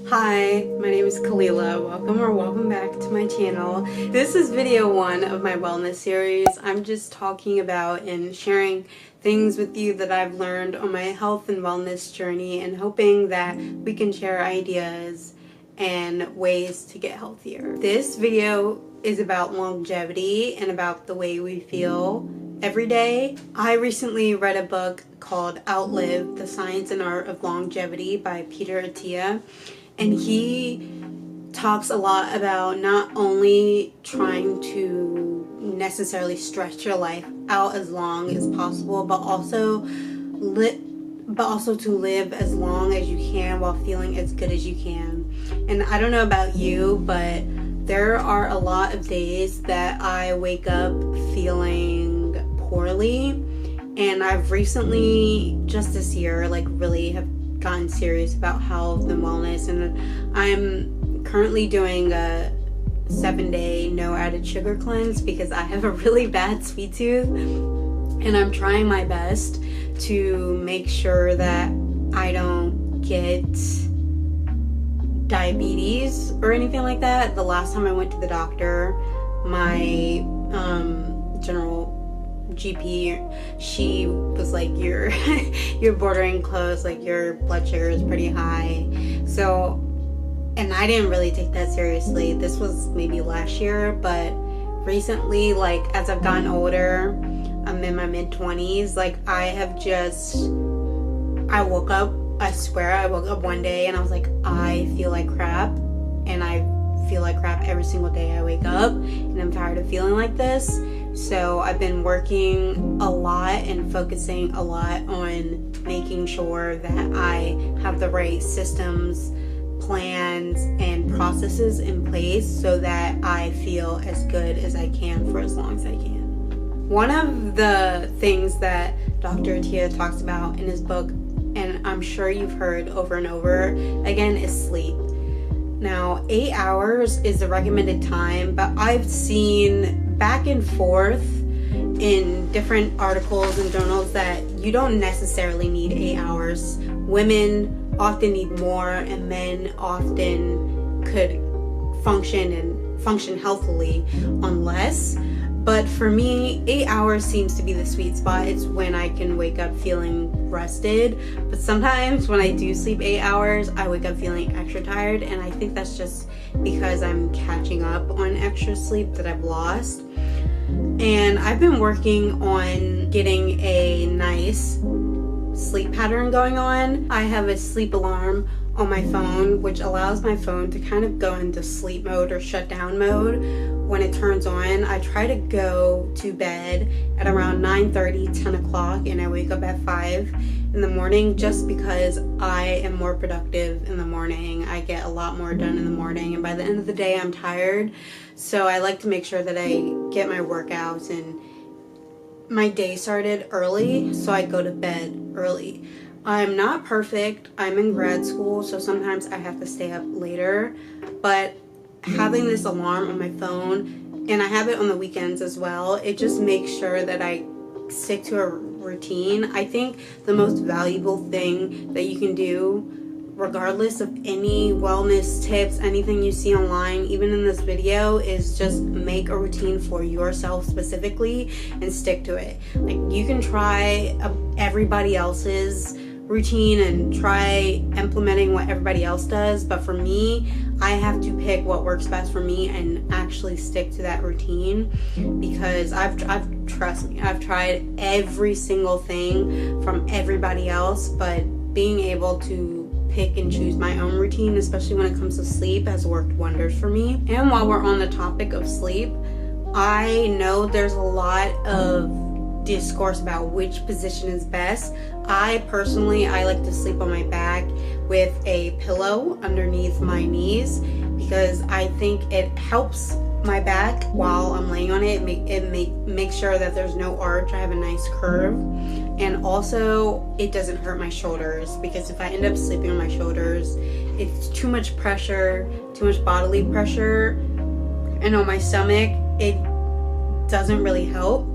Hi, my name is Kalila. Welcome back to my channel. This is video 1 of my wellness series. I'm just talking about and sharing things with you that I've learned on my health and wellness journey and hoping that we can share ideas and ways to get healthier. This video is about longevity and about the way we feel every day. I recently read a book called Outlive: The Science and Art of Longevity by Peter Attia. And he talks a lot about not only trying to necessarily stretch your life out as long as possible, but also to live as long as you can while feeling as good as you can. And I don't know about you, but there are a lot of days that I wake up feeling poorly. And I've recently, just this year, really have gotten serious about health and wellness, and I'm currently doing a 7-day no added sugar cleanse because I have a really bad sweet tooth, and I'm trying my best to make sure that I don't get diabetes or anything like that. The last time I went to the doctor, my general GP, she was like, you're bordering close, like your blood sugar is pretty high. So, and I didn't really take that seriously. This was maybe last year, but recently, as I've gotten older, I'm in my mid-20s, I woke up, I swear I woke up one day and I was like, I feel like crap, and I feel like crap every single day I wake up, and I'm tired of feeling like this. So I've been working a lot and focusing a lot on making sure that I have the right systems, plans, and processes in place so that I feel as good as I can for as long as I can. One of the things that Dr. Attia talks about in his book, and I'm sure you've heard over and over again, is sleep. Now, 8 hours is the recommended time, but I've seen back and forth in different articles and journals that you don't necessarily need 8 hours. Women often need more, and men often could function healthily on less. But for me, 8 hours seems to be the sweet spot. It's when I can wake up feeling rested. But sometimes when I do sleep 8 hours, I wake up feeling extra tired. And I think that's just because I'm catching up on extra sleep that I've lost. And I've been working on getting a nice sleep pattern going on. I have a sleep alarm on my phone, which allows my phone to kind of go into sleep mode or shutdown mode when it turns on. I try to go to bed at around 9:30, 10 o'clock, and I wake up at 5 in the morning just because I am more productive in the morning. I get a lot more done in the morning, and by the end of the day, I'm tired. So I like to make sure that I get my workouts and my day started early, so I go to bed early. I'm not perfect. I'm in grad school, so sometimes I have to stay up later, but having this alarm on my phone, and I have it on the weekends as well, it just makes sure that I stick to a routine. I think the most valuable thing that you can do, regardless of any wellness tips, anything you see online, even in this video, is just make a routine for yourself specifically and stick to it. You can try everybody else's routine and try implementing what everybody else does, but for me, I have to pick what works best for me and actually stick to that routine, because trust me, I've tried every single thing from everybody else, but being able to pick and choose my own routine, especially when it comes to sleep, has worked wonders for me. And while we're on the topic of sleep, I know there's a lot of discourse about which position is best. I like to sleep on my back with a pillow underneath my knees because I think it helps my back while I'm laying on it. It makes sure that there's no arch. I have a nice curve, and also it doesn't hurt my shoulders, because if I end up sleeping on my shoulders, it's too much pressure, too much bodily pressure, and on my stomach it doesn't really help.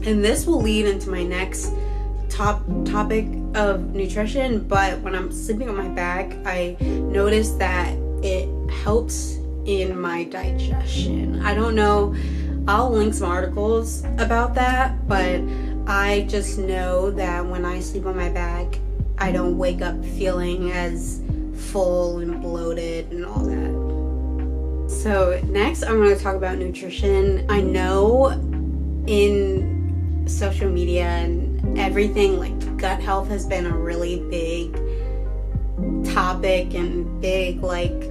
And this will lead into my next topic of nutrition, but when I'm sleeping on my back, I notice that it helps in my digestion. I don't know, I'll link some articles about that, but I just know that when I sleep on my back, I don't wake up feeling as full and bloated and all that. So next I'm going to talk about nutrition. I know in social media and everything, like gut health has been a really big topic and big like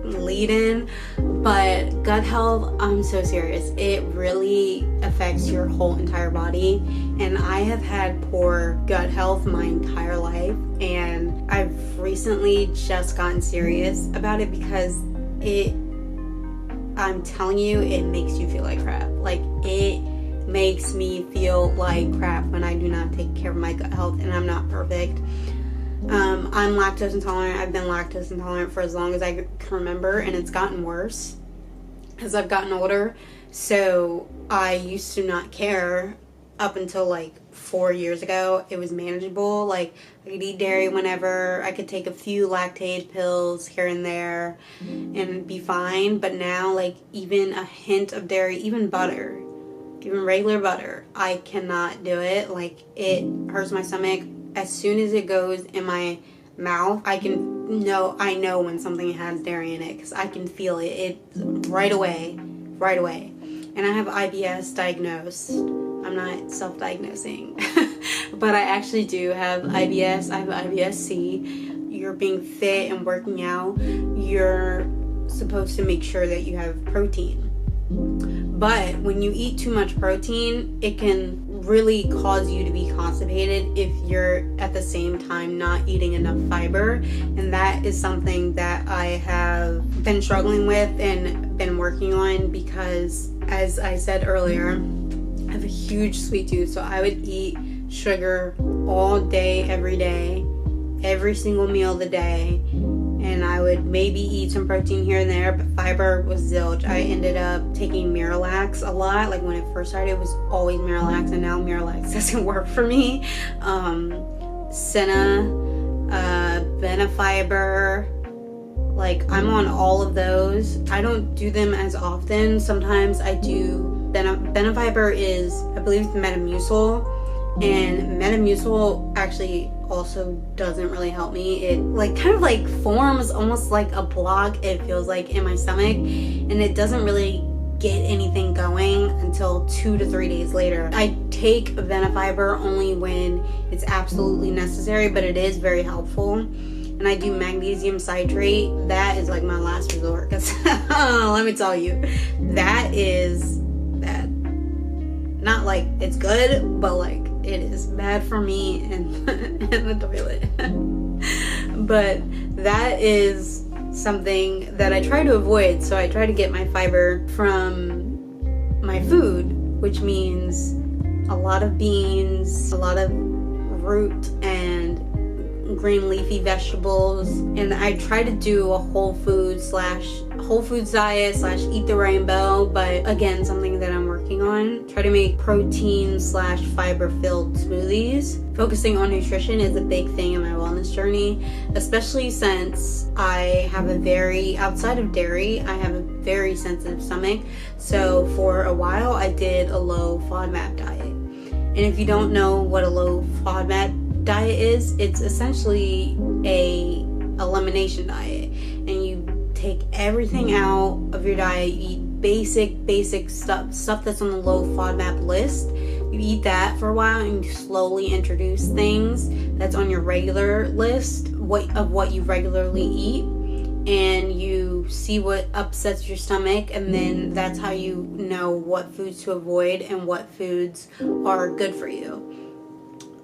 lead-in, but gut health, I'm so serious, it really affects your whole entire body. And I have had poor gut health my entire life, and I've recently just gotten serious about it because I'm telling you, it makes you feel like crap. Like, it makes me feel like crap when I do not take care of my gut health, and I'm not perfect. I'm lactose intolerant. I've been lactose intolerant for as long as I can remember, and it's gotten worse as I've gotten older. So I used to not care up until like 4 years ago. It was manageable. Like, I could eat dairy whenever. I could take a few lactate pills here and there and be fine. But now, like, even a hint of dairy, even butter, even regular butter, I cannot do it. Like, it hurts my stomach. As soon as it goes in my mouth, I know when something has dairy in it, because I can feel it right away. And I have IBS diagnosed. I'm not self-diagnosing, but I actually do have IBS. I have IBS-C. You're being fit and working out, you're supposed to make sure that you have protein. But when you eat too much protein, it can really cause you to be constipated if you're at the same time not eating enough fiber. And that is something that I have been struggling with and been working on, because as I said earlier, I have a huge sweet tooth. So I would eat sugar all day, every single meal of the day. And I would maybe eat some protein here and there, but fiber was zilch. I ended up taking Miralax a lot. Like, when it first started, it was always Miralax, and now Miralax doesn't work for me. Senna, Benefiber, like, I'm on all of those. I don't do them as often. Sometimes I do. Benefiber is, I believe, Metamucil, and Metamucil actually also doesn't really help me. It like kind of like forms almost like a block, it feels like, in my stomach, and it doesn't really get anything going until 2 to 3 days later. I take Benefiber only when it's absolutely necessary, but it is very helpful. And I do magnesium citrate. That is like my last resort, because let me tell you, that is bad. Not like it's good, but like it is bad for me in the toilet. But that is something that I try to avoid. So I try to get my fiber from my food, which means a lot of beans, a lot of root and green leafy vegetables. And I try to do a whole foods diet / eat the rainbow, but again, something that I'm working on. Try to make protein / fiber filled smoothies. Focusing on nutrition is a big thing in my wellness journey, especially since I have outside of dairy, I have a very sensitive stomach. So for a while I did a low FODMAP diet. And if you don't know what a low FODMAP diet is, it's essentially a elimination diet, and you take everything out of your diet. You eat basic stuff that's on the low FODMAP list. You eat that for a while, and you slowly introduce things that's on your regular list of what you regularly eat, and you see what upsets your stomach, and then that's how you know what foods to avoid and what foods are good for you.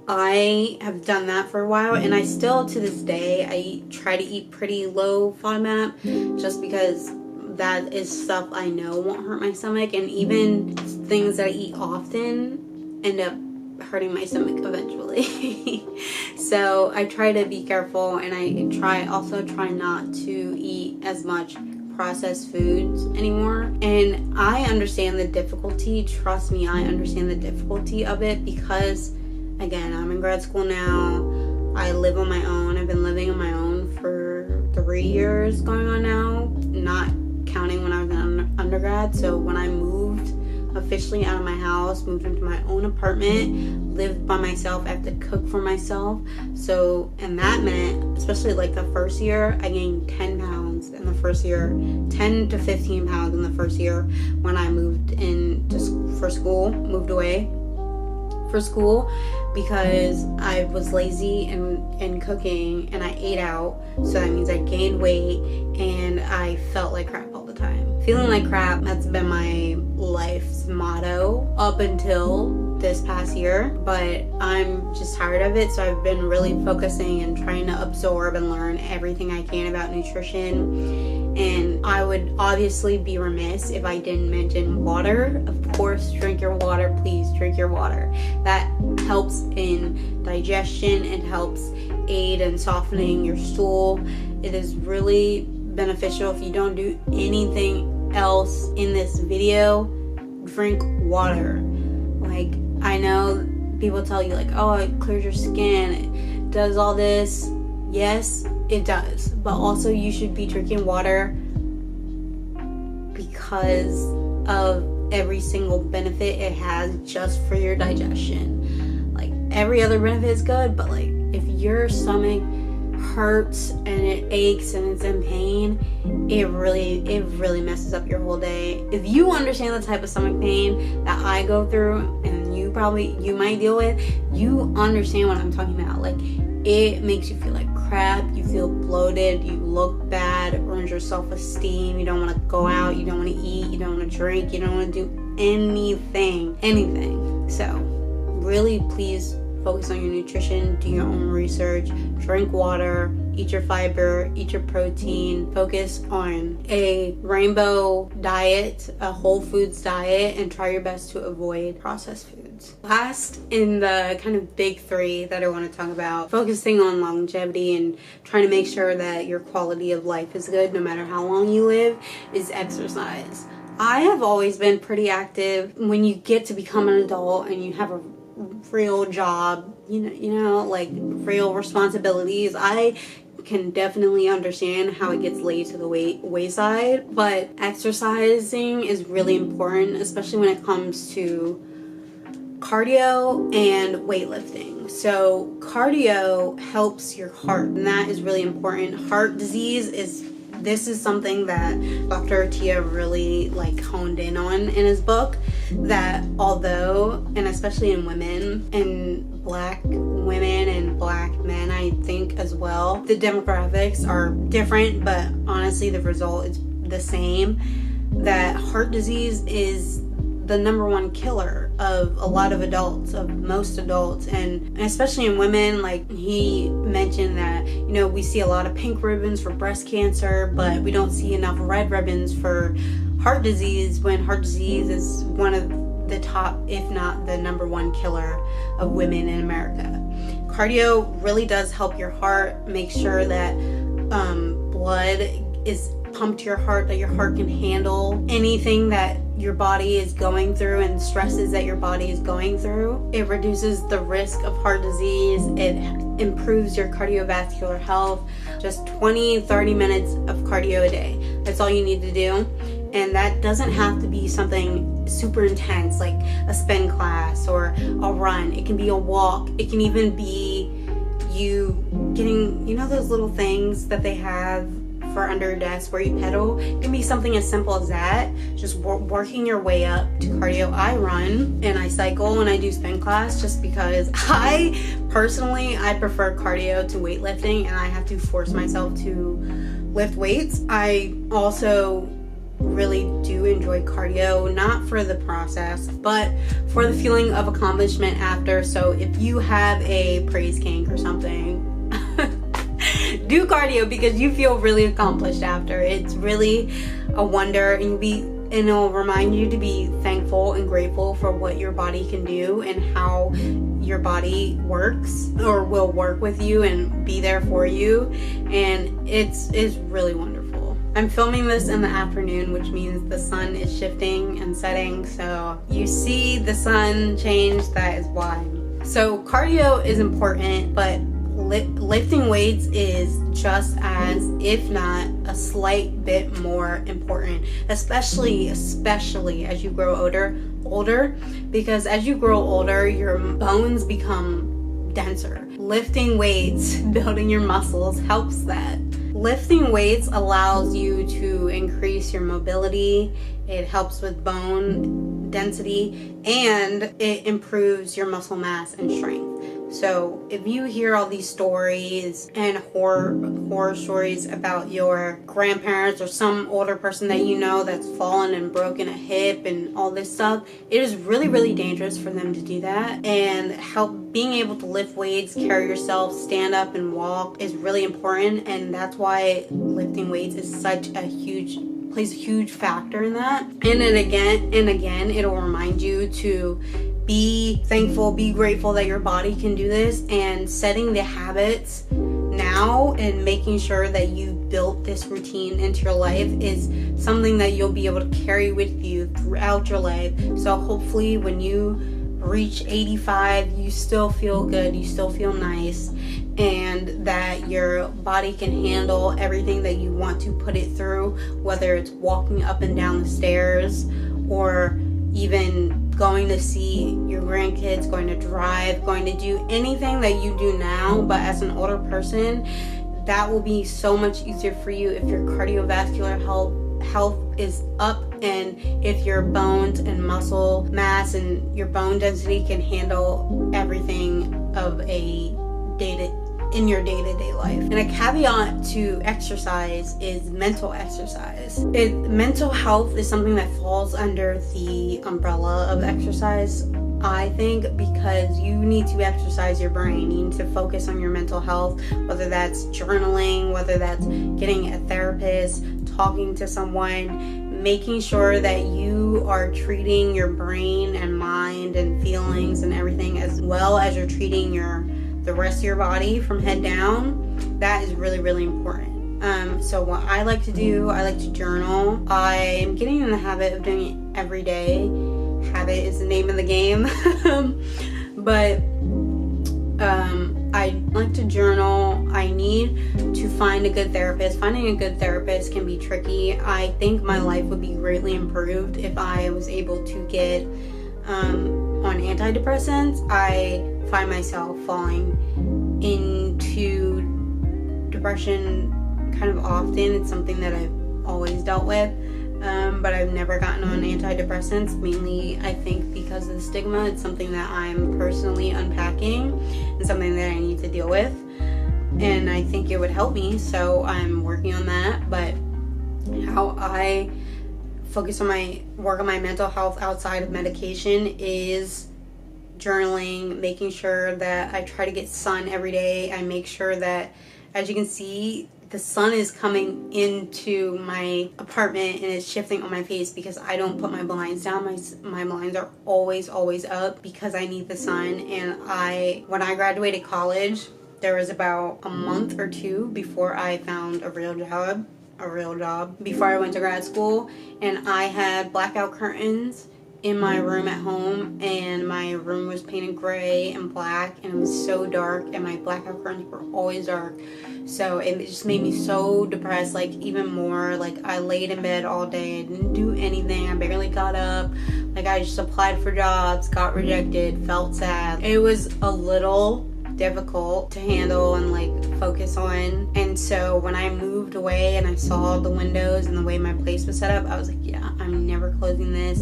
I have done that for a while, and I still, to this day, I try to eat pretty low FODMAP, just because that is stuff I know won't hurt my stomach, and even things that I eat often end up hurting my stomach eventually. So I try to be careful, and I also try not to eat as much processed foods anymore. And I understand the difficulty. Trust me, I understand the difficulty of it, because again, I'm in grad school now. I live on my own. I've been living on my own for 3 years going on now, not counting when I was in undergrad. So when I moved officially out of my house, moved into my own apartment, lived by myself, I have to cook for myself. So, and that meant, especially like the first year, I gained 10 pounds in the first year, 10 to 15 pounds in the first year when I moved in for school, moved away for school, because I was lazy in cooking and I ate out. So that means I gained weight and I felt like crap all the time. Feeling like crap, that's been my life's motto up until this past year, but I'm just tired of it. So I've been really focusing and trying to absorb and learn everything I can about nutrition. And I would obviously be remiss if I didn't mention water. Of course, drink your water. Please drink your water. That helps in digestion. It helps aid in softening your stool. It is really beneficial. If you don't do anything else in this video, drink water. Like, I know people tell you like, oh, it clears your skin, it does all this. Yes, it does, but also you should be drinking water because of every single benefit it has just for your digestion. Like, every other benefit is good, but like, if your stomach hurts and it aches and it's in pain, it really messes up your whole day. If you understand the type of stomach pain that I go through, and you might deal with, you understand what I'm talking about. Like, it makes you feel like crap, you feel bloated, you look bad, it ruins your self-esteem, you don't want to go out, you don't want to eat, you don't want to drink, you don't want to do anything. So really, please focus on your nutrition, do your own research, drink water, eat your fiber, eat your protein, focus on a rainbow diet, a whole foods diet, and try your best to avoid processed foods. Last in the kind of big three that I want to talk about, focusing on longevity and trying to make sure that your quality of life is good no matter how long you live, is exercise. I have always been pretty active. When you get to become an adult and you have a real job, you know, like real responsibilities, I can definitely understand how it gets laid to the wayside. But exercising is really important, especially when it comes to cardio and weightlifting. So cardio helps your heart, and that is really important. Heart disease is something that Dr. Tia really honed in on in his book, that although, and especially in women, and black women and black men, I think as well, the demographics are different, but honestly the result is the same, that heart disease is the number one killer of a lot of adults, of most adults, and especially in women. Like, he mentioned that, we see a lot of pink ribbons for breast cancer, but we don't see enough red ribbons for heart disease, when heart disease is one of the top, if not the number one killer of women in America. Cardio really does help your heart, make sure that blood is pumped to your heart, that your heart can handle anything that your body is going through and stresses that your body is going through. It reduces the risk of heart disease. It improves your cardiovascular health. Just 20-30 minutes of cardio a day. That's all you need to do. And that doesn't have to be something super intense like a spin class or a run. It can be a walk. It can even be you getting, those little things that they have for under your desk where you pedal. It can be something as simple as that, just working your way up to cardio. I run and I cycle and I do spin class just because I prefer cardio to weightlifting, and I have to force myself to lift weights. I also really do enjoy cardio, not for the process, but for the feeling of accomplishment after. So if you have a praise kink or something, do cardio because you feel really accomplished after. It's really a wonder, and it'll remind you to be thankful and grateful for what your body can do and how your body works or will work with you and be there for you. And it's really wonderful. I'm filming this in the afternoon, which means the sun is shifting and setting. So you see the sun change, that is why. So cardio is important, but lifting weights is just as, if not a slight bit more important, especially as you grow older, because as you grow older, your bones become denser. Lifting weights, building your muscles helps that. Lifting weights allows you to increase your mobility, it helps with bone density, and it improves your muscle mass and strength. So if you hear all these stories and horror stories about your grandparents or some older person that you know that's fallen and broken a hip and all this stuff, it is really, really dangerous for them to do that. And being able to lift weights, carry yourself, stand up and walk is really important. And that's why lifting weights is plays a huge factor in that. And then again, it'll remind you to be thankful, be grateful that your body can do this, and setting the habits now and making sure that you built this routine into your life is something that you'll be able to carry with you throughout your life. So hopefully when you reach 85, you still feel good, you still feel nice, and that your body can handle everything that you want to put it through, whether it's walking up and down the stairs or even going to see your grandkids, going to drive, going to do anything that you do now. But as an older person, that will be so much easier for you if your cardiovascular health is up, and if your bones and muscle mass and your bone density can handle everything of in your day-to-day life. And a caveat to exercise is mental exercise. Mental health is something that falls under the umbrella of exercise, I think, because you need to exercise your brain. You need to focus on your mental health, whether that's journaling, whether that's getting a therapist, talking to someone, making sure that you are treating your brain and mind and feelings and everything as well as you're treating the rest of your body from head down. That is really, really important. So what I like to do, I like to journal. I am getting in the habit of doing it every day. Habit is the name of the game. But I like to journal. I need to find a good therapist. Finding a good therapist can be tricky. I think my life would be greatly improved if I was able to get on antidepressants. I find myself falling into depression kind of often. It's something that I've always dealt with, but I've never gotten on antidepressants, mainly I think because of the stigma. It's something that I'm personally unpacking and something that I need to deal with, and I think it would help me, so I'm working on that. But how I focus on work on my mental health outside of medication is journaling, making sure that I try to get sun every day. I make sure that, as you can see, the sun is coming into my apartment and it's shifting on my face because I don't put my blinds down. My blinds are always up because I need the sun. And when I graduated college, there was about a month or two before I found a real job before I went to grad school, and I had blackout curtains in my room at home, and my room was painted gray and black, and it was so dark, and my blackout curtains were always dark. So it just made me so depressed, like even more. Like I laid in bed all day, I didn't do anything, I barely got up. Like I just applied for jobs, got rejected, felt sad. It was a little difficult to handle and like focus on. And so when I moved away and I saw the windows and the way my place was set up, I was like, yeah, I'm never closing this.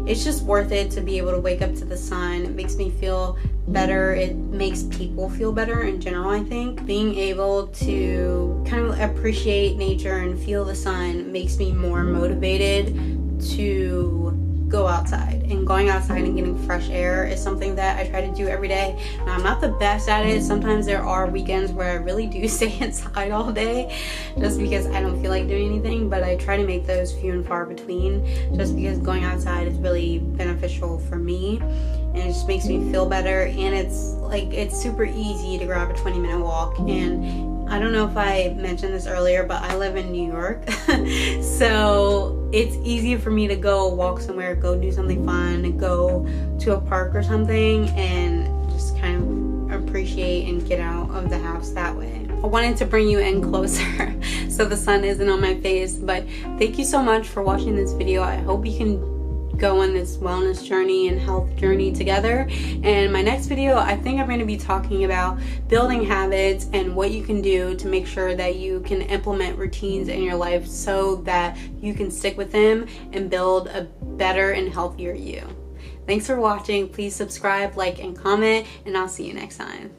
It's just worth it to be able to wake up to the sun. It makes me feel better. It makes people feel better in general. I think being able to kind of appreciate nature and feel the sun makes me more motivated to go outside, and going outside and getting fresh air is something that I try to do every day. Now, I'm not the best at it. Sometimes there are weekends where I really do stay inside all day just because I don't feel like doing anything, but I try to make those few and far between just because going outside is really beneficial for me, and it just makes me feel better. And it's super easy to grab a 20-minute walk. And I don't know if I mentioned this earlier, but I live in New York, so it's easy for me to go walk somewhere, go do something fun, go to a park or something, and just kind of appreciate and get out of the house that way. I wanted to bring you in closer so the sun isn't on my face, but thank you so much for watching this video. I hope you can go on this wellness journey and health journey together. And my next video, I think I'm going to be talking about building habits and what you can do to make sure that you can implement routines in your life so that you can stick with them and build a better and healthier you. Thanks for watching. Please subscribe, like, and comment, and I'll see you next time.